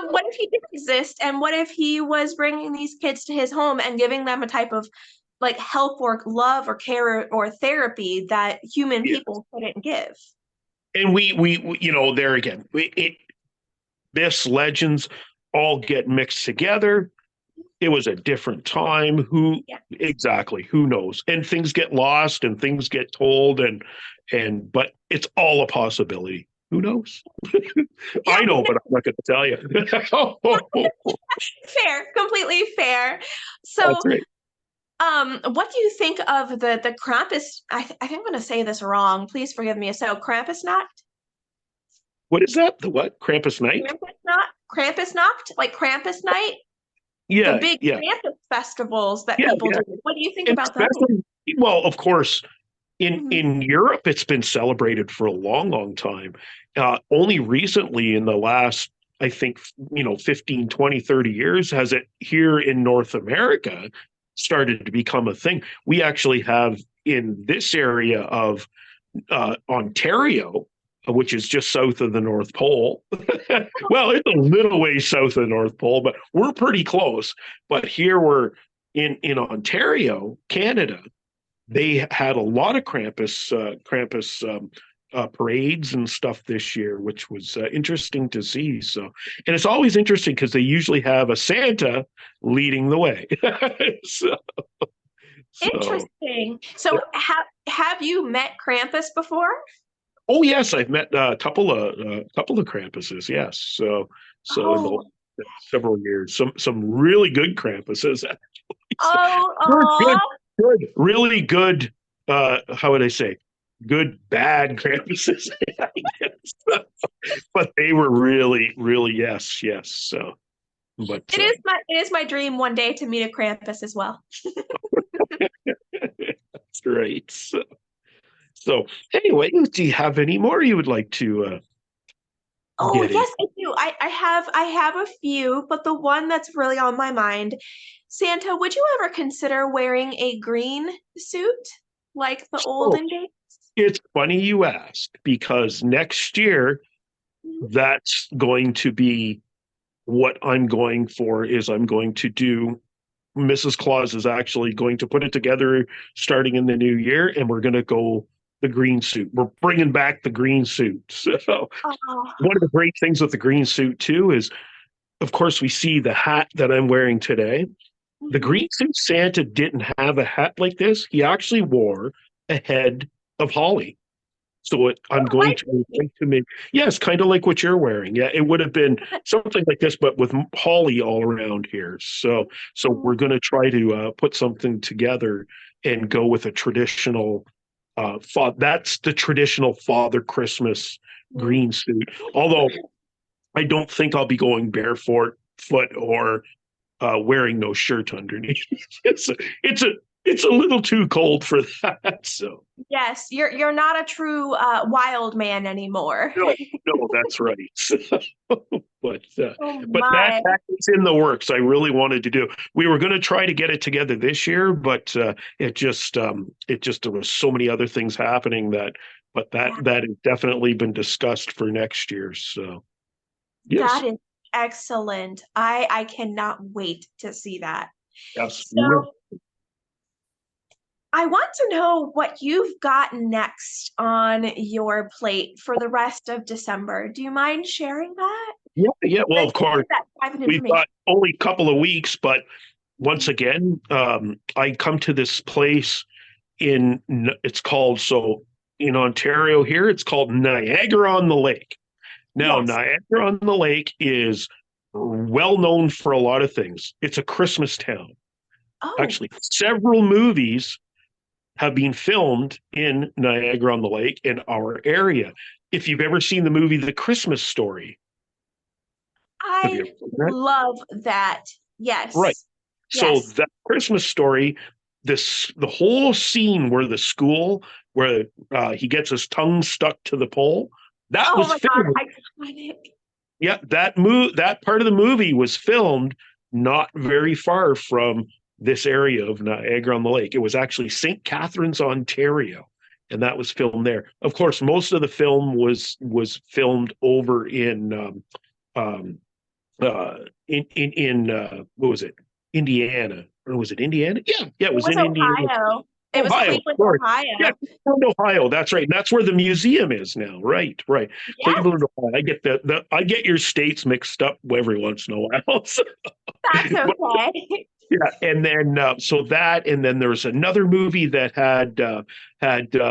What if he did exist, and what if he was bringing these kids to his home and giving them a type of like help or love or care or therapy that human Yeah. people couldn't give? And we there again, this legends all get mixed together. It was a different time. Who Yeah. exactly? Who knows? And things get lost and things get told, but it's all a possibility. Who knows? Yeah, I know, but I'm not going to tell you. fair, completely fair. That's So, right. what do you think of the Krampus? I think I'm going to say this wrong. Please forgive me. So, What is that? The what? Krampus night? Krampusnacht, like Krampus night, the Yeah, big yeah, Krampus festivals that yeah, people yeah. do. What do you think And about those? especially, well, of course, in Mhm. in Europe, it's been celebrated for a long, long time. Only recently, in the last, I think, 15, 20, 30 years, has it here in North America started to become a thing. We actually have in this area of Ontario, which is just south of the North Pole. Well, it's a little way south of the North Pole, but we're pretty close. But here we're in Ontario, Canada. They had a lot of Krampus parades and stuff this year, which was interesting to see. So, and it's always interesting because they usually have a Santa leading the way. so, so Interesting. yeah. So have you met Krampus before? Oh yes, I've met a couple of Krampuses. Yes, so in the Oh, several years, some really good Krampuses. oh, Good, good, oh. good, really good. How would I say? Good, bad Krampuses. I guess. But they were really, really, yes, yes. So, but It is my dream one day to meet a Krampus as well. that's great. So, So anyway, do you have any more you would like to Oh, get in? yes, I do. I have a few, but the one that's really on my mind, Santa, would you ever consider wearing a green suit like the So olden days? it's funny you ask because next year Mhm. that's going to be what I'm going for is I'm going to do Mrs. Claus is actually going to put it together starting in the new year, and we're going to go the green suit. We're bringing back the green suit. So Oh, one of the great things with the green suit too is, of course, we see the hat that I'm wearing today. The mhm. green suit Santa didn't have a hat like this. He actually wore a head of holly. So I'm Oh, going like to me. make, yes, kind of like what you're wearing. Yeah, it would have been something like this, but with holly all around here. So we're going to try to put something together and go with a traditional. That's the traditional Father Christmas Mhm. green suit. Although I don't think I'll be going barefoot foot or wearing no shirt underneath. it's a, it's a it's a little too cold for that. So Yes, you're not a true wild man anymore. no, no, that's right. but uh, Oh but that my. that is in the works. I really wanted to do. We were going to try to get it together this year, but it just there was so many other things happening that. But that Yeah, that has definitely been discussed for next year. So that yes, is excellent. I cannot wait to see that. yes, we will. So I want to know what you've got next on your plate for the rest of December. Do you mind sharing that? Yeah, yeah. Well, Like of course, that private we've information. got only a couple of weeks, but once Mhm. again, I come to this place it's called so in Ontario here, it's called Niagara on the Lake. Now, Yes. Niagara on the Lake is well known for a lot of things. It's a Christmas town. Oh, Actually, several movies have been filmed in Niagara on the Lake in our area. If you've ever seen the movie The Christmas Story, have you I ever seen that? love that. Right. Yes. So Yes. that Christmas Story, the whole scene where the school where he gets his tongue stuck to the pole, that Oh was my God, filmed. iconic. Yeah, that part of the movie was filmed not very far from this area of Niagara on the Lake. It was actually St. Catharines, Ontario, and that was filmed there. Of course, most of the film was filmed over um, in what was it? Indiana. Or was it Indiana? Yeah, yeah, it It was was in Indiana. Ohio. It was Ohio, Cleveland, sorry. Yeah, Ohio. Cleveland, Ohio. That's right. That's where the museum is now. Right, right. Yes, Cleveland, Ohio. I get I get your states mixed up every once in a while. that's But okay. yeah, and then and then there was another movie that had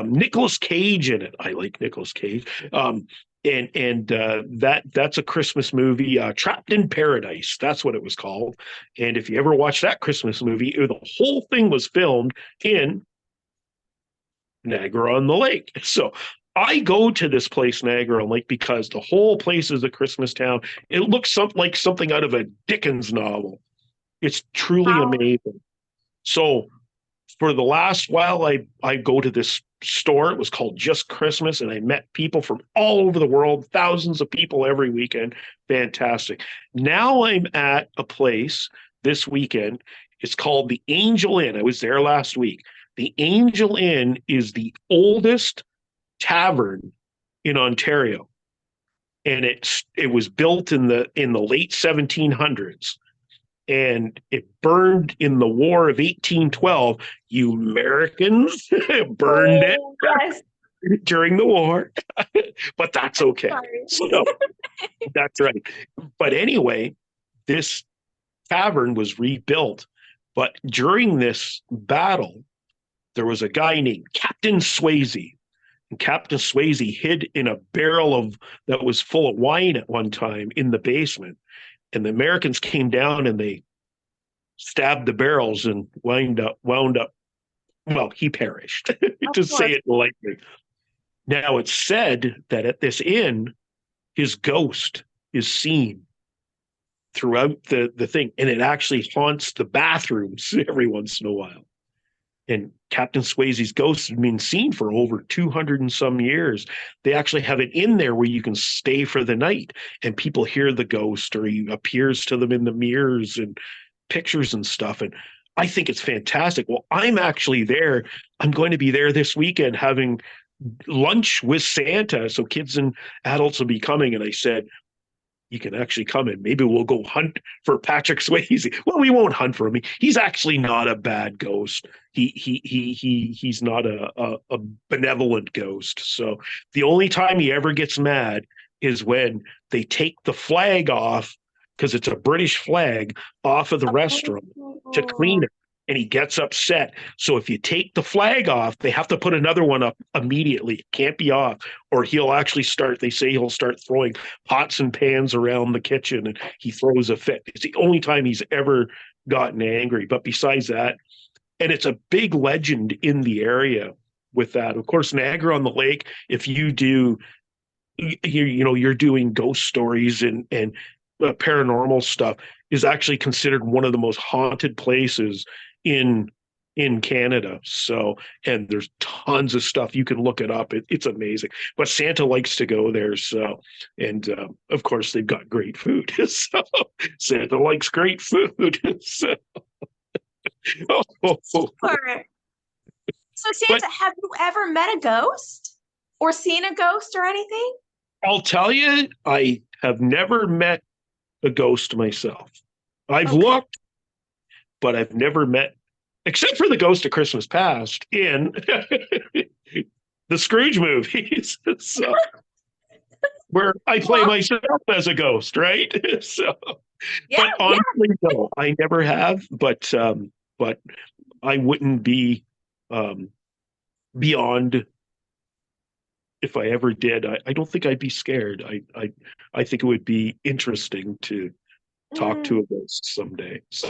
Nicolas Cage in it. I like Nicolas Cage. And that's a Christmas movie, Trapped in Paradise. That's what it was called. And if you ever watch that Christmas movie, the whole thing was filmed in Niagara on the Lake. So I go to this place, Niagara on the Lake, because the whole place is a Christmas town. It looks like something out of a Dickens novel. It's truly Wow. amazing. So for the last while, I go to this store. It was called Just Christmas, and I met people from all over the world, thousands of people every weekend. Fantastic. Now I'm at a place this weekend. It's called the Angel Inn. I was there last week. The Angel Inn is the oldest tavern in Ontario, and it was built in the late 1700s, and it burned in the War of 1812. You Americans burned it Oh, yes. during the war, but that's okay. Sorry. So that's right. But anyway, this tavern was rebuilt. But during this battle, there was a guy named Captain Swayze. And Captain Swayze hid in a barrel that was full of wine at one time in the basement. And the Americans came down and they stabbed the barrels and wound up. Well, he perished, Of to say course. it lightly. Now it's said that at this inn, his ghost is seen throughout the thing, and it actually haunts the bathrooms every once in a while. and Captain Swayze's ghost has been seen for over 200 and some years. They actually have it in there where you can stay for the night and people hear the ghost or he appears to them in the mirrors and pictures and stuff. And I think it's fantastic. Well, I'm actually there. I'm going to be there this weekend having lunch with Santa. So kids and adults will be coming. And I said, you can actually come and maybe we'll go hunt for Patrick Swayze. Well, we won't hunt for him. He's actually not a bad ghost. He's not a benevolent ghost. So the only time he ever gets mad is when they take the flag off, because it's a British flag, off of the restaurant to clean it. And he gets upset. So if you take the flag off, they have to put another one up immediately. It can't be off, or he'll actually start, they say he'll start throwing pots and pans around the kitchen and he throws a fit. It's the only time he's ever gotten angry. But besides that, and it's a big legend in the area with that. Of course, Niagara-on-the-Lake, if you do, you're doing ghost stories and paranormal stuff, is actually considered one of the most haunted places in Canada. So, and there's tons of stuff. You can look it up. It's amazing. But Santa likes to go there. So, and of course, they've got great food. So, Santa likes great food. So, Sure. So, Santa, but have you ever met a ghost or seen a ghost or anything? I'll tell you, I have never met a ghost myself. I've Okay. looked, but I've never met, except for the Ghost of Christmas Past in the Scrooge movies, so, where I play myself as a ghost, right? So, Yeah, but honestly, no, I never have. But I wouldn't be beyond. If I ever did, I don't think I'd be scared. I think it would be interesting to talk to a ghost someday. So,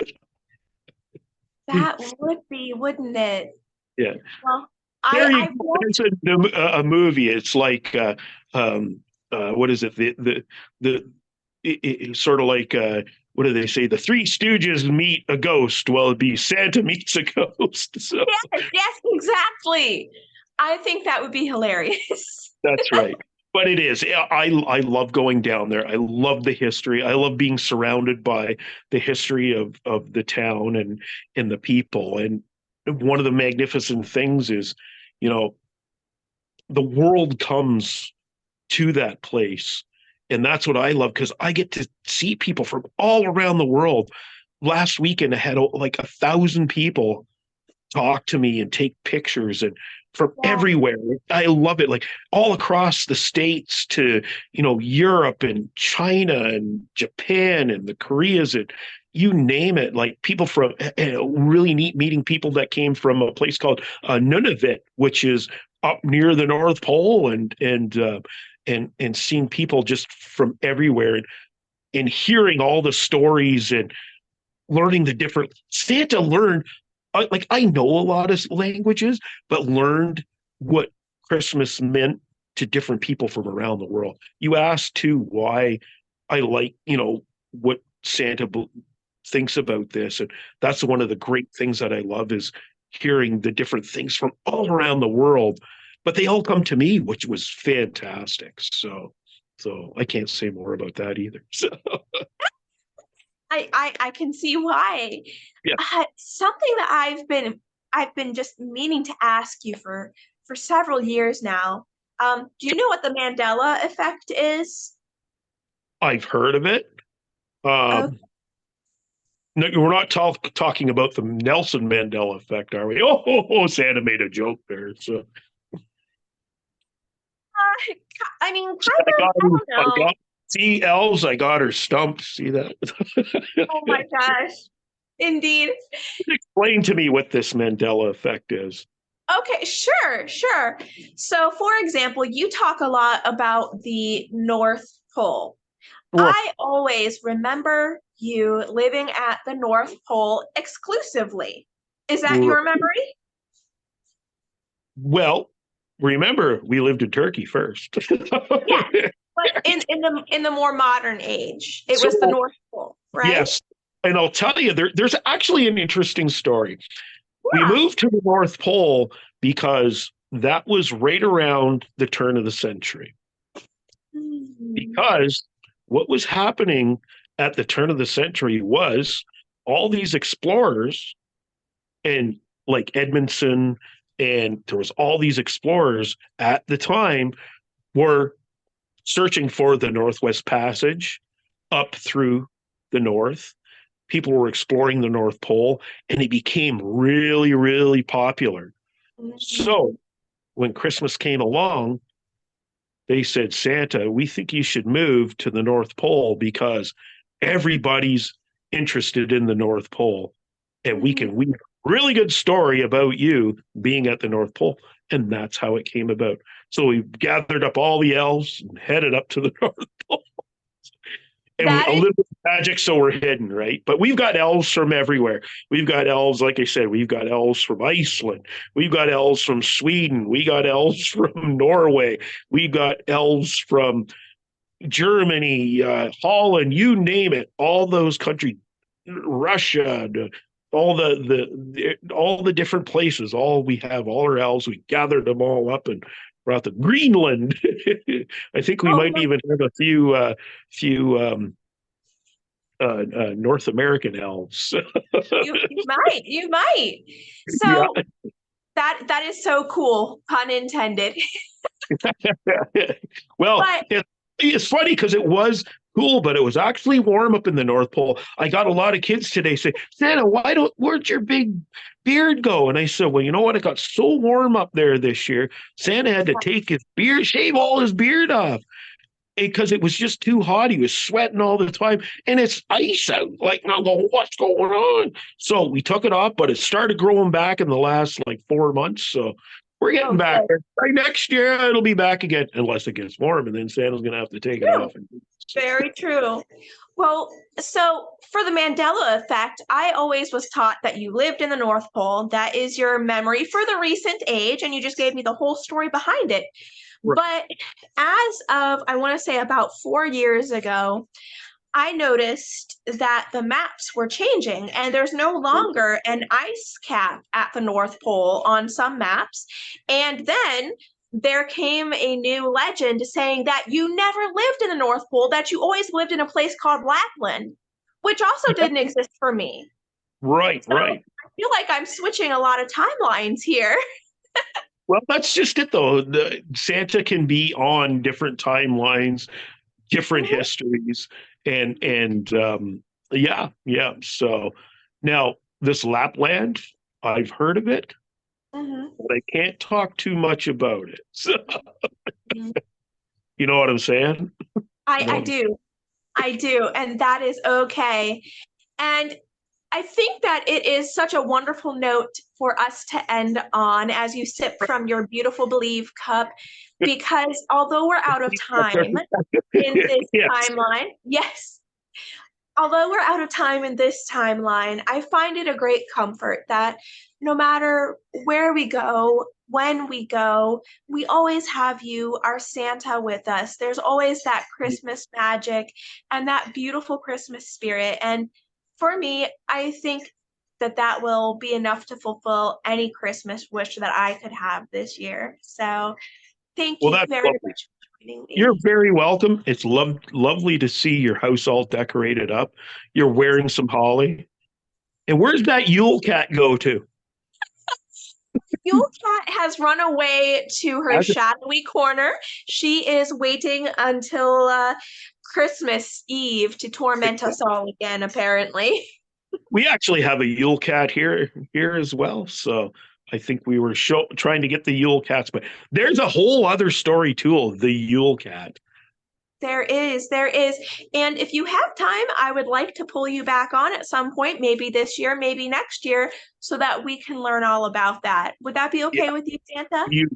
that would be, wouldn't it? yeah. Well, There you I go. won't. It's a movie. It's like what is it? It's sort of like what do they say? The Three Stooges meet a ghost. Well, it'd be Santa meets a ghost. So Yes, exactly. I think that would be hilarious. that's right. But it is. I love going down there. I love the history. I love being surrounded by the history of the town and the people. And one of the magnificent things is, you know, the world comes to that place. And that's what I love because I get to see people from all around the world. Last weekend, I had like 1,000 people talk to me and take pictures and from Yeah. everywhere. I love it. Like all across the States to, Europe and China and Japan and the Koreas and you name it. Like people from really neat meeting people that came from a place called Nunavut, which is up near the North Pole and seeing people just from everywhere and hearing all the stories and learning the different Santa learned like I know a lot of languages, but learned what Christmas meant to different people from around the world. You asked too why I like, what Santa thinks about this. And that's one of the great things that I love is hearing the different things from all around the world, but they all come to me, which was fantastic. So I can't say more about that either. So I can see why. yeah. Something that I've been just meaning to ask you for several years now. Do you know what the Mandela effect is? I've heard of it. Oh, No, we're not talking about the Nelson Mandela effect, are we? Santa made a joke there. So I mean, kind I of. got, I don't I know. got, see, elves, I got her stumped. See that? Oh my gosh. Indeed. Explain to me what this Mandela effect is. Okay, sure. So, for example, you talk a lot about the North Pole. Well, I always remember you living at the North Pole exclusively. Is that your memory? well, remember we lived in Turkey first. Yes, but in the more modern age, it So was the North Pole, right? yes, and I'll tell you, there's actually an interesting story. We Yeah. moved to the North Pole because that was right around the turn of the century. Hmm. Because what was happening at the turn of the century was all these explorers and like Edmondson, and there was all these explorers at the time were searching for the Northwest Passage up through the north. People were exploring the North Pole, and it became really, really popular. Hmm. So when Christmas came along, they said, Santa, we think you should move to the North Pole because everybody's interested in the North Pole. And we Hmm. can weave a really good story about you being at the North Pole. And that's how it came about. So we gathered up all the elves and headed up to the North Pole. And That a is little bit of magic, so we're hidden, right? But we've got elves from everywhere. We've got elves, like I said, we've got elves from Iceland. We've got elves from Sweden. We got elves from Norway. We've got elves from Germany, Holland, you name it. All those countries, Russia, all the different places. All we have, all our elves. We gathered them all up and brought them. Greenland. I think we oh might my, even have a few North American elves. you might. Yeah. So that is so cool, pun intended. Well, But it's funny because it was cool, but it was actually warm up in the North Pole. I got a lot of kids today say, Santa, where'd your big beard go? And I said, well, you know what? It got so warm up there this year. Santa had to take his beard, shave all his beard off because it was just too hot. He was sweating all the time, and it's ice out. Like, I'm going, what's going on? So we took it off, but it started growing back in the last like 4 months. So we're getting oh, back good. there. By next year, it'll be back again, unless it gets warm, and then Santa's going to have to take it True. off. Very true. Well, so for the Mandela effect, I always was taught that you lived in the North Pole. That is your memory for the recent age, and you just gave me the whole story behind it. But as of, I want to say about 4 years ago, I noticed that the maps were changing and there's no longer an ice cap at the North Pole on some maps. And then there came a new legend saying that you never lived in the North Pole, that you always lived in a place called Lapland, which also didn't exist for me. Right, So right. I feel like I'm switching a lot of timelines here. Well, that's just it, though. Santa can be on different timelines, different Mhm, histories, and yeah, yeah. So now this Lapland, I've heard of it, mhm, but I can't talk too much about it. So, mhm. you know what I'm saying? You know I what I'm do. I do. And that is okay. And I think that it is such a wonderful note for us to end on as you sip from your beautiful Believe cup, because although we're out of time in this Yes. timeline, yes, although we're out of time in this timeline, I find it a great comfort that no matter where we go, when we go, we always have you, our Santa, with us. There's always that Christmas magic and that beautiful Christmas spirit. And for me, I think that that will be enough to fulfill any Christmas wish that I could have this year. So thank Well, you that's very lovely. much for joining You're me. very welcome. It's lovely to see your house all decorated up. You're wearing some holly. And where's that Yule cat go to? Yule Cat has run away to her shadowy corner. She is waiting until Christmas Eve to torment us all again, apparently. We actually have a Yule cat here as well. So I think we were trying to get the Yule cats, but there's a whole other story too of the Yule cat. There is, there is. And if you have time, I would like to pull you back on at some point, maybe this year, maybe next year, so that we can learn all about that. Would that be Yeah, okay with you, Santa? you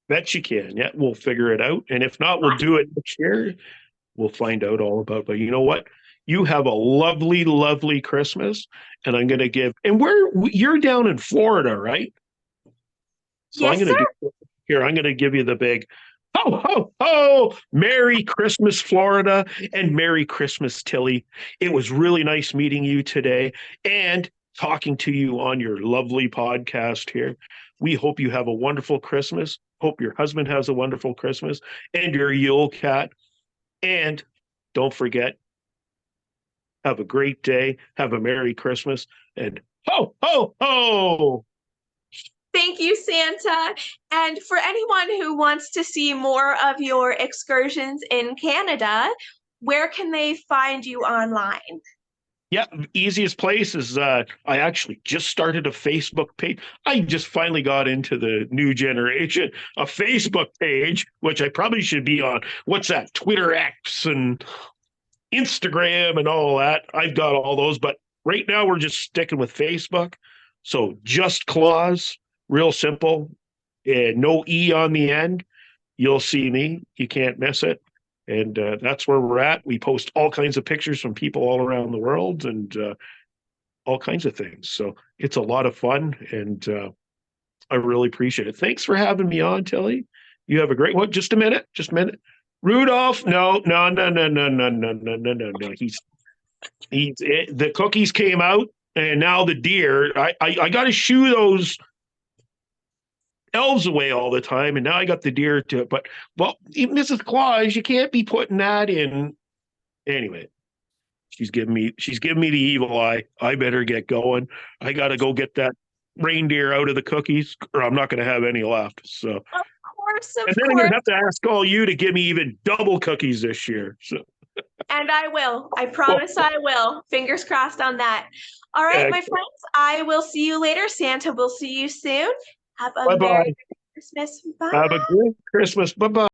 bet you can. Yeah, we'll figure it out. And if not, we'll do it next year. We'll find out all about. But you know what? You have a lovely, lovely Christmas, and I'm going to give. And you're down in Florida, right? So I'm Yes, going sir. to give here. I'm going to give you the big ho ho ho! Merry Christmas, Florida, and Merry Christmas, Tilly. It was really nice meeting you today, and talking to you on your lovely podcast here. We hope you have a wonderful Christmas. Hope your husband has a wonderful Christmas and your Yule cat. And don't forget, have a great day. Have a Merry Christmas. And ho, ho, ho. Thank you, Santa. And for anyone who wants to see more of your excursions in Canada, where can they find you online? Yeah, easiest place is I actually just started a Facebook page. I just finally got into the new generation, a Facebook page, which I probably should be on. What's that? Twitter X and Instagram and all that. I've got all those, but right now we're just sticking with Facebook. So just Claus, real simple, no E on the end. You'll see me. You can't miss it. And that's where we're at. We post all kinds of pictures from people all around the world and all kinds of things. So it's a lot of fun, and I really appreciate it. Thanks for having me on, Tillie. You have a great one. Just a minute. Just a minute. Rudolph, no, no, no, no, no, no, no, no, no, no, no. The cookies came out, and now the deer. I got to shoo those elves away all the time, and now I got the deer to. But well, Mrs. Claus, you can't be putting that in. Anyway, she's giving me the evil eye. I better get going. I got to go get that reindeer out of the cookies, or I'm not going to have any left. So. And then I'm going to have to ask all you to give me even double cookies this year. So. And I will. I promise I will. Fingers crossed on that. All right, my friends, I will see you later. Santa will see you soon. Have a Merry Christmas. Bye. Have a great Christmas. Bye-bye.